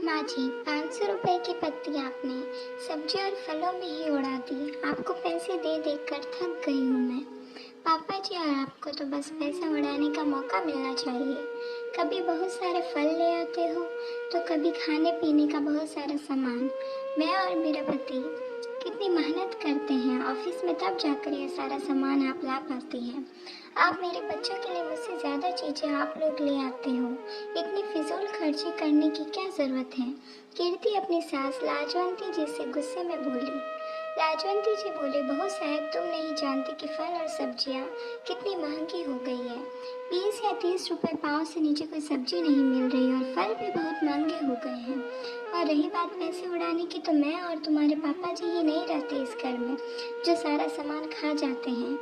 माँ जी, 500 रुपए की पत्ती आपने सब्जी और फलों में ही उड़ा दी। आपको पैसे दे देकर थक गई हूँ मैं। पापा जी और आपको तो बस पैसा उड़ाने का मौका मिलना चाहिए। कभी बहुत सारे फल ले आते हो तो कभी खाने पीने का बहुत सारा सामान। मैं और मेरा पति कितनी मेहनत करते हैं ऑफिस में, तब जाकर ये सारा सामान आप ला पाती हैं। आप मेरे बच्चों के लिए मुझसे ज़्यादा चीज़ें आप लोग ले आते हो। इतनी फिजूल खर्ची करने की क्या ज़रूरत है? कीर्ति अपनी सास लाजवंती जी से गुस्से में बोली। लाजवंती जी बोले, बहू साहब, तुम नहीं जानती कि फल और सब्जियां कितनी महंगी हो गई है। 20 या 30 रुपए पाव से नीचे कोई सब्जी नहीं मिल रही और फल भी बहुत महंगे हो गए हैं। और रही बात पैसे उड़ाने की, तो मैं और तुम्हारे पापा जी ही नहीं रहते इस घर में जो सारा सामान खा जाते हैं।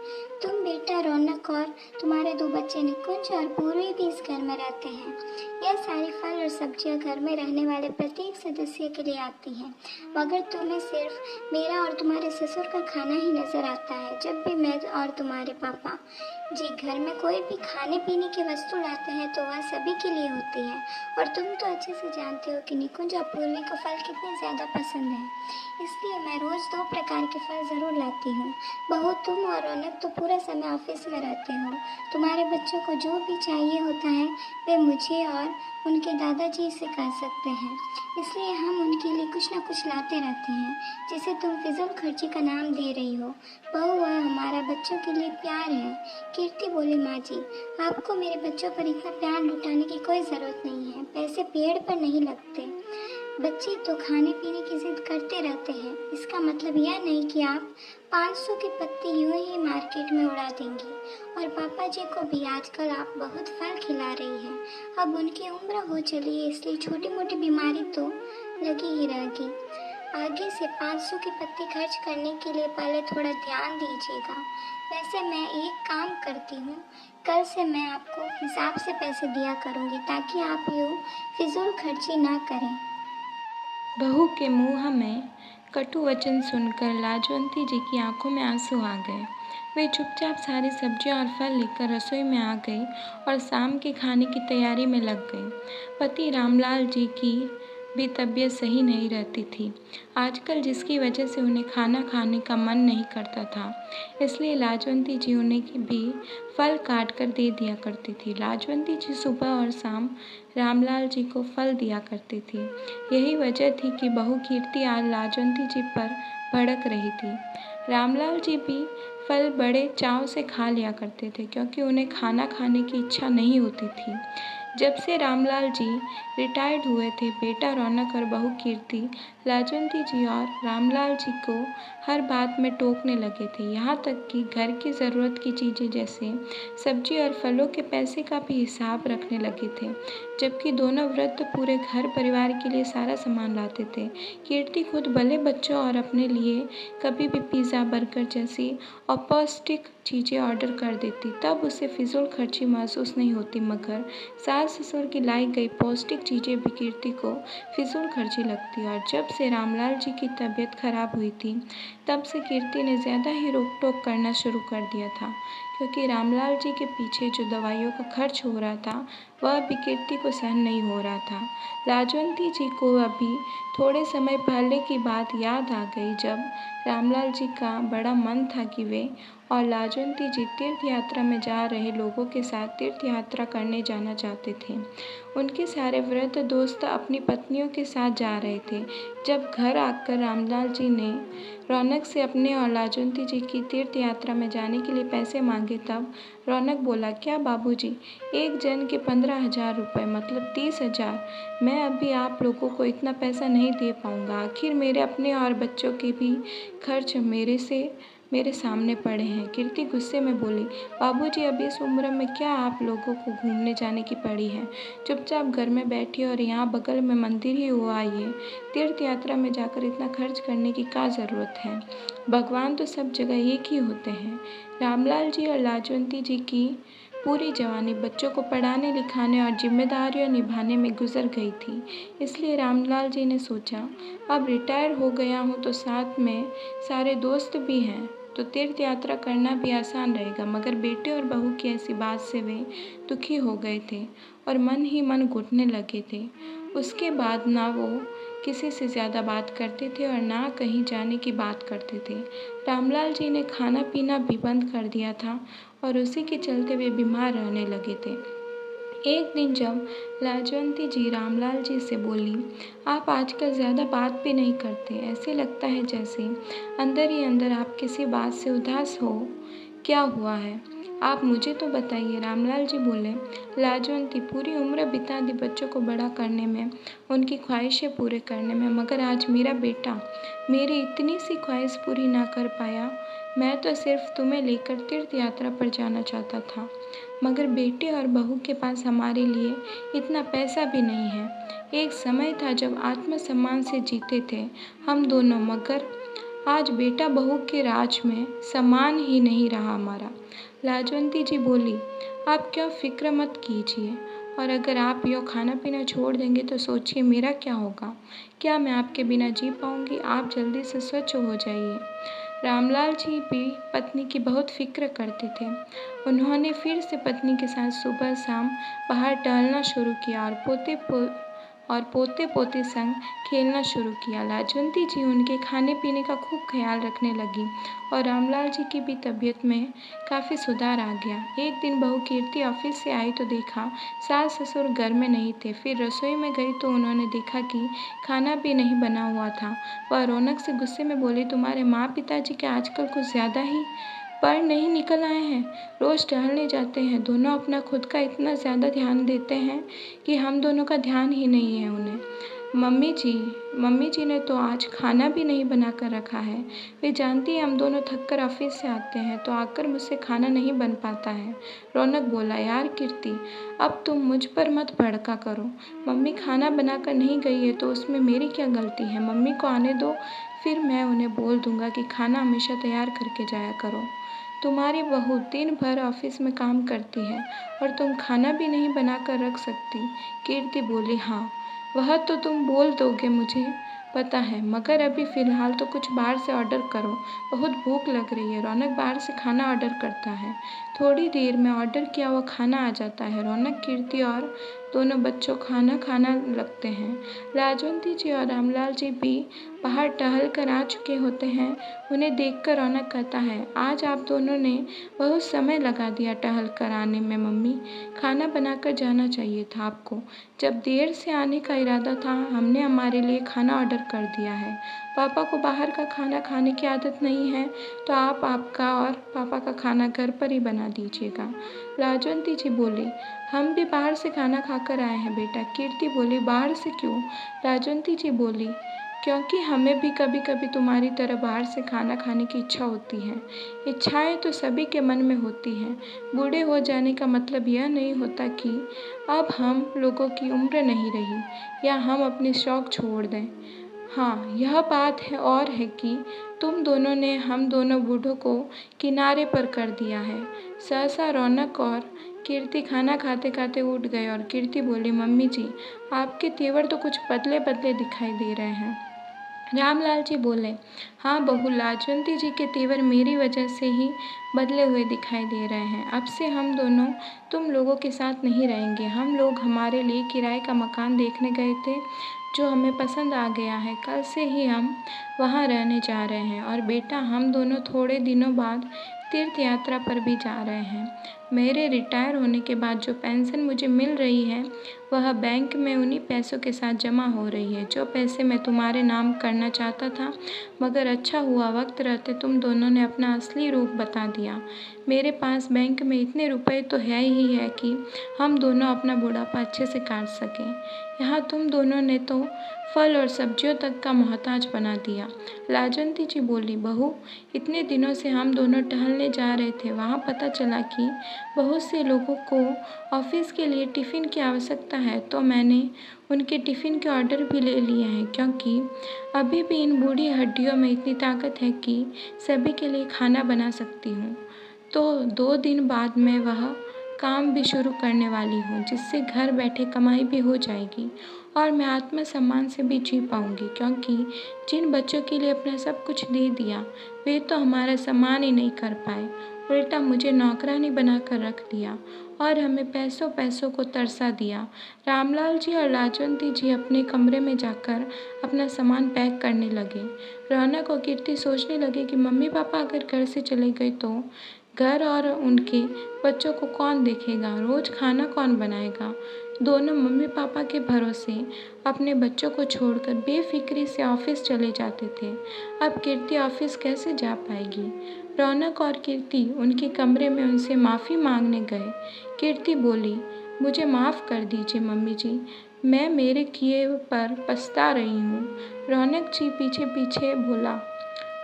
तुम बेटा रौनक और तुम्हारे 2 बच्चे निकुंज और पूर्वी भी इस घर में रहते हैं। यह सारी फल और सब्जियां घर में रहने वाले प्रत्येक सदस्य के लिए आती हैं, मगर तुम्हें सिर्फ मेरा और तुम्हारे ससुर का खाना ही नजर आता है। जब भी मैं और तुम्हारे पापा जी घर में कोई भी खाने पीने की वस्तु लाते हैं तो वह सभी के लिए होती है। और तुम तो अच्छे से जानते हो कि निकुंज और पूर्वी को फल कितने ज़्यादा पसंद है, इसलिए मैं रोज़ 2 प्रकार के फल ज़रूर लाती हूँ। बहू, तुम और रौनक तो पूरा समय ऑफिस में रहते हो। तुम्हारे बच्चों को जो भी चाहिए होता है वे मुझे और उनके दादाजी से कह सकते हैं, इसलिए हम उनके लिए कुछ ना कुछ लाते रहते हैं जिसे तुम फिजूल खर्ची का नाम दे रही हो। बहू, वह हमारा बच्चों के लिए प्यार है। कीर्ति बोली, माँ जी, आपको मेरे बच्चों पर इतना प्यार लुटाने की कोई ज़रूरत नहीं है। पैसे पेड़ पर नहीं लगते। बच्चे तो खाने पीने की जिद करते रहते हैं। इसका मतलब यह नहीं कि आप 500 की पत्ती यूं ही मार्केट में उड़ा देंगी। और पापा जी को भी आजकल आप बहुत फल खिला रही हैं। अब उनकी उम्र हो चली है, इसलिए छोटी मोटी बीमारी तो लगी ही रहेगी। आगे से 500 की पत्ती खर्च करने के लिए पहले थोड़ा ध्यान दीजिएगा। वैसे मैं एक काम करती हूँ, कल से मैं आपको हिसाब से पैसे दिया करूँगी ताकि आप यूँ फिजूल खर्ची ना करें। बहू के मुंह में कटु वचन सुनकर लाजवंती जी की आंखों में आंसू आ गए। वे चुपचाप सारी सब्जियां और फल लेकर रसोई में आ गई और शाम के खाने की तैयारी में लग गई। पति रामलाल जी की भी तबीयत सही नहीं रहती थी आजकल, जिसकी वजह से उन्हें खाना खाने का मन नहीं करता था। इसलिए लाजवंती जी उन्हें भी फल काट कर दे दिया करती थी। लाजवंती जी सुबह और शाम रामलाल जी को फल दिया करती थी। यही वजह थी कि बहू कीर्ति आज लाजवंती जी पर भड़क रही थी। रामलाल जी भी फल बड़े चाव से खा लिया करते थे क्योंकि उन्हें खाना खाने की इच्छा नहीं होती थी। जब से रामलाल जी रिटायर्ड हुए थे, बेटा रौनक और बहू कीर्ति लाजवंती जी और रामलाल जी को हर बात में टोकने लगे थे। यहाँ तक कि घर की ज़रूरत की चीज़ें जैसे सब्जी और फलों के पैसे का भी हिसाब रखने लगे थे, जबकि दोनों वृद्ध पूरे घर परिवार के लिए सारा सामान लाते थे। कीर्ति खुद भले बच्चों और अपने लिए कभी भी पिज़्ज़ा, बर्गर जैसी अपौष्टिक चीज़ें ऑर्डर कर देती, तब उसे फिजूल खर्ची महसूस नहीं होती, मगर सास ससुर की लाई गई पौष्टिक चीज़ें भी कीर्ति को फिजूल खर्ची लगती। और जब से रामलाल जी की तबीयत खराब हुई थी, तब से कीर्ति ने ज़्यादा ही रोक टोक करना शुरू कर दिया था, क्योंकि रामलाल जी के पीछे जो दवाइयों का खर्च हो रहा था वह भी कीर्ति को सहन नहीं हो रहा था। लाजवंती जी को अभी थोड़े समय पहले की बात याद आ गई, जब रामलाल जी का बड़ा मन था कि वे और लाजवंती जी तीर्थ यात्रा में जा रहे लोगों के साथ तीर्थ यात्रा करने जाना चाहते थे। उनके सारे वृद्ध दोस्त अपनी पत्नियों के साथ जा रहे थे। जब घर आकर रामलाल जी ने रौनक से अपने और लाजवंती जी की तीर्थ यात्रा में जाने के लिए पैसे मांगे, तब रौनक बोला, क्या बाबूजी, एक जन के 15,000 रुपये मतलब 30,000। मैं अभी आप लोगों को इतना पैसा नहीं दे पाऊंगा। आखिर मेरे अपने और बच्चों के भी खर्च मेरे सामने पड़े हैं। कीर्ति गुस्से में बोली, बाबूजी, अब इस उम्र में क्या आप लोगों को घूमने जाने की पड़ी है? चुपचाप घर में बैठिए और यहाँ बगल में मंदिर ही हुआ आइए। तीर्थ यात्रा में जाकर इतना खर्च करने की क्या ज़रूरत है? भगवान तो सब जगह एक ही होते हैं। रामलाल जी और लाजवंती जी की पूरी जवानी बच्चों को पढ़ाने लिखाने और जिम्मेदारियां निभाने में गुजर गई थी। इसलिए रामलाल जी ने सोचा, अब रिटायर हो गया हूँ तो साथ में सारे दोस्त भी हैं, तो तीर्थ यात्रा करना भी आसान रहेगा। मगर बेटे और बहू की ऐसी बात से वे दुखी हो गए थे और मन ही मन घुटने लगे थे। उसके बाद ना वो किसी से ज़्यादा बात करते थे और ना कहीं जाने की बात करते थे। रामलाल जी ने खाना पीना भी बंद कर दिया था और उसी के चलते वे बीमार रहने लगे थे। एक दिन जब लाजवंती जी रामलाल जी से बोली, आप आजकल ज़्यादा बात भी नहीं करते, ऐसे लगता है जैसे अंदर ही अंदर आप किसी बात से उदास हो। क्या हुआ है? आप मुझे तो बताइए। रामलाल जी बोले, लाजवंती पूरी उम्र बिता दी बच्चों को बड़ा करने में, उनकी ख्वाहिशें पूरे करने में, मगर आज मेरा बेटा मेरी इतनी सी ख्वाहिश पूरी ना कर पाया। मैं तो सिर्फ तुम्हें लेकर तीर्थ यात्रा पर जाना चाहता था, मगर बेटे और बहू के पास हमारे लिए इतना पैसा भी नहीं है। एक समय था जब आत्मसम्मान से जीते थे हम दोनों, मगर आज बेटा बहू के राज में सम्मान ही नहीं रहा हमारा। लाजवंती जी बोली, आप क्यों फिक्र मत कीजिए, और अगर आप यो खाना पीना छोड़ देंगे तो सोचिए मेरा क्या होगा। क्या मैं आपके बिना जी पाऊंगी? आप जल्दी से स्वच्छ हो जाइए। रामलाल जी भी पत्नी की बहुत फिक्र करते थे। उन्होंने फिर से पत्नी के साथ सुबह शाम बाहर टहलना शुरू किया और पोते पोते संग खेलना शुरू किया। लाजवंती जी उनके खाने पीने का खूब ख्याल रखने लगी और रामलाल जी की भी तबीयत में काफ़ी सुधार आ गया। एक दिन बहू कीर्ति ऑफिस से आई तो देखा सास ससुर घर में नहीं थे। फिर रसोई में गई तो उन्होंने देखा कि खाना भी नहीं बना हुआ था। वह रौनक से गुस्से में बोली, तुम्हारे माँ पिताजी के आजकल कुछ ज़्यादा ही पर नहीं निकल आए हैं। रोज़ टहलने जाते हैं, दोनों अपना खुद का इतना ज़्यादा ध्यान देते हैं कि हम दोनों का ध्यान ही नहीं है उन्हें। मम्मी जी ने तो आज खाना भी नहीं बना कर रखा है। वे जानती है हम दोनों थक कर ऑफिस से आते हैं तो आकर मुझसे खाना नहीं बन पाता है। रौनक बोला, यार कीर्ति, अब तुम मुझ पर मत भड़का करो। मम्मी खाना बनाकर नहीं गई है तो उसमें मेरी क्या गलती है? मम्मी को आने दो, फिर मैं उन्हें बोल दूंगा कि खाना हमेशा तैयार करके जाया करो। तुम्हारी बहू दिन भर ऑफिस में काम करती है और तुम खाना भी नहीं बना कर रख सकती। कीर्ति बोली, हाँ वह तो तुम बोल दोगे, मुझे पता है, मगर अभी फ़िलहाल तो कुछ बाहर से ऑर्डर करो, बहुत भूख लग रही है। रौनक बाहर से खाना ऑर्डर करता है। थोड़ी देर में ऑर्डर किया हुआ खाना आ जाता है। रौनक, कीर्ति और दोनों बच्चों खाना लगते हैं। लाजवंती जी और रामलाल जी भी बाहर टहल कर आ चुके होते हैं। उन्हें देखकर रौनक कहता है, आज आप दोनों ने बहुत समय लगा दिया टहल कर आने में। मम्मी, खाना बनाकर जाना चाहिए था आपको। जब देर से आने का इरादा था, हमने हमारे लिए खाना ऑर्डर कर दिया है। पापा को बाहर का खाना खाने की आदत नहीं है तो आप आपका और पापा का खाना घर पर ही बना दीजिएगा। लाजवंती जी बोली, हम भी बाहर से खाना खाकर आए हैं बेटा। कीर्ति बोली, बाहर से क्यों? लाजवंती जी बोली, क्योंकि हमें भी कभी कभी तुम्हारी तरह बाहर से खाना खाने की इच्छा होती है। इच्छाएं तो सभी के मन में होती हैं। बूढ़े हो जाने का मतलब यह नहीं होता कि अब हम लोगों की उम्र नहीं रही या हम अपने शौक छोड़ दें। हाँ, यह बात है और है कि तुम दोनों ने हम दोनों बूढ़ों को किनारे पर कर दिया है। सहसा रौनक और कीर्ति खाना खाते खाते उठ गए और कीर्ति बोली, मम्मी जी, आपके तेवर तो कुछ बदले बदले दिखाई दे रहे हैं। रामलाल जी बोले, हाँ बहू, लाजवंती जी के तेवर मेरी वजह से ही बदले हुए दिखाई दे रहे हैं। अब से हम दोनों तुम लोगों के साथ नहीं रहेंगे। हम लोग हमारे लिए किराए का मकान देखने गए थे जो हमें पसंद आ गया है। कल से ही हम वहाँ रहने जा रहे हैं और बेटा, हम दोनों थोड़े दिनों बाद तीर्थ यात्रा पर भी जा रहे हैं। मेरे रिटायर होने के बाद जो पेंशन मुझे मिल रही है वह बैंक में उन्हीं पैसों के साथ जमा हो रही है जो पैसे मैं तुम्हारे नाम करना चाहता था, मगर अच्छा हुआ वक्त रहते तुम दोनों ने अपना असली रूप बता दिया। मेरे पास बैंक में इतने रुपए तो है ही है कि हम दोनों अपना बुढ़ापा अच्छे से काट सकें। यहाँ तुम दोनों ने तो फल और सब्जियों तक का मोहताज बना दिया। लाजवंती जी बोली, बहू, इतने दिनों से हम दोनों टहलने जा रहे थे, वहाँ पता चला कि बहुत से लोगों को ऑफिस के लिए टिफ़िन की आवश्यकता है तो मैंने उनके टिफ़िन के ऑर्डर भी ले लिए हैं, क्योंकि अभी भी इन बूढ़ी हड्डियों में इतनी ताकत है कि सभी के लिए खाना बना सकती हूँ। तो 2 दिन बाद मैं वह काम भी शुरू करने वाली हूँ जिससे घर बैठे कमाई भी हो जाएगी और मैं आत्मसम्मान से भी जी पाऊँगी, क्योंकि जिन बच्चों के लिए अपना सब कुछ दे दिया वे तो हमारा सम्मान ही नहीं कर पाए, उल्टा मुझे नौकरानी बनाकर रख दिया और हमें पैसों पैसों को तरसा दिया। रामलाल जी और लाजवंती जी अपने कमरे में जाकर अपना सामान पैक करने लगे। रौनक और कीर्ति सोचने लगे कि मम्मी पापा अगर घर से चले गए तो घर और उनके बच्चों को कौन देखेगा, रोज़ खाना कौन बनाएगा। दोनों मम्मी पापा के भरोसे अपने बच्चों को छोड़कर बेफिक्री से ऑफिस चले जाते थे। अब कीर्ति ऑफिस कैसे जा पाएगी। रौनक और कीर्ति उनके कमरे में उनसे माफ़ी मांगने गए। कीर्ति बोली, मुझे माफ़ कर दीजिए मम्मी जी, मैं मेरे किए पर पछता रही हूँ। रौनक जी पीछे पीछे बोला,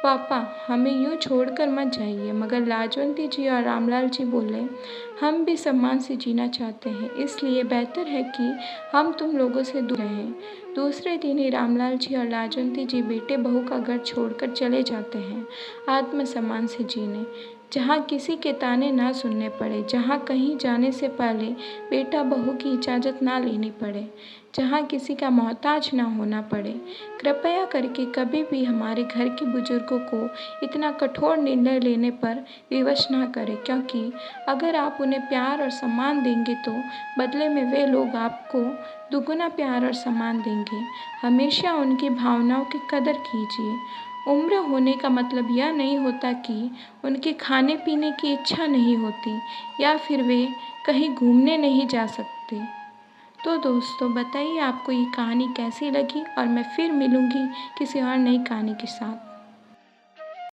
पापा हमें यूँ छोड़कर मत जाइए। मगर लाजवंती जी और रामलाल जी बोले, हम भी सम्मान से जीना चाहते हैं, इसलिए बेहतर है कि हम तुम लोगों से दूर रहें। दूसरे दिन ही रामलाल जी और लाजवंती जी बेटे बहू का घर छोड़कर चले जाते हैं आत्मसम्मान से जीने, जहाँ किसी के ताने ना सुनने पड़े, जहाँ कहीं जाने से पहले बेटा बहू की इजाज़त ना लेनी पड़े, जहाँ किसी का मोहताज ना होना पड़े। कृपया करके कभी भी हमारे घर के बुजुर्गों को इतना कठोर निर्णय लेने पर विवश ना करें, क्योंकि अगर आप उन्हें प्यार और सम्मान देंगे तो बदले में वे लोग आपको दुगुना प्यार और सम्मान देंगे। हमेशा उनकी भावनाओं की कदर कीजिए। उम्र होने का मतलब यह नहीं होता कि उनके खाने पीने की इच्छा नहीं होती या फिर वे कहीं घूमने नहीं जा सकते। तो दोस्तों बताइए आपको ये कहानी कैसी लगी, और मैं फिर मिलूँगी किसी और नई कहानी के साथ।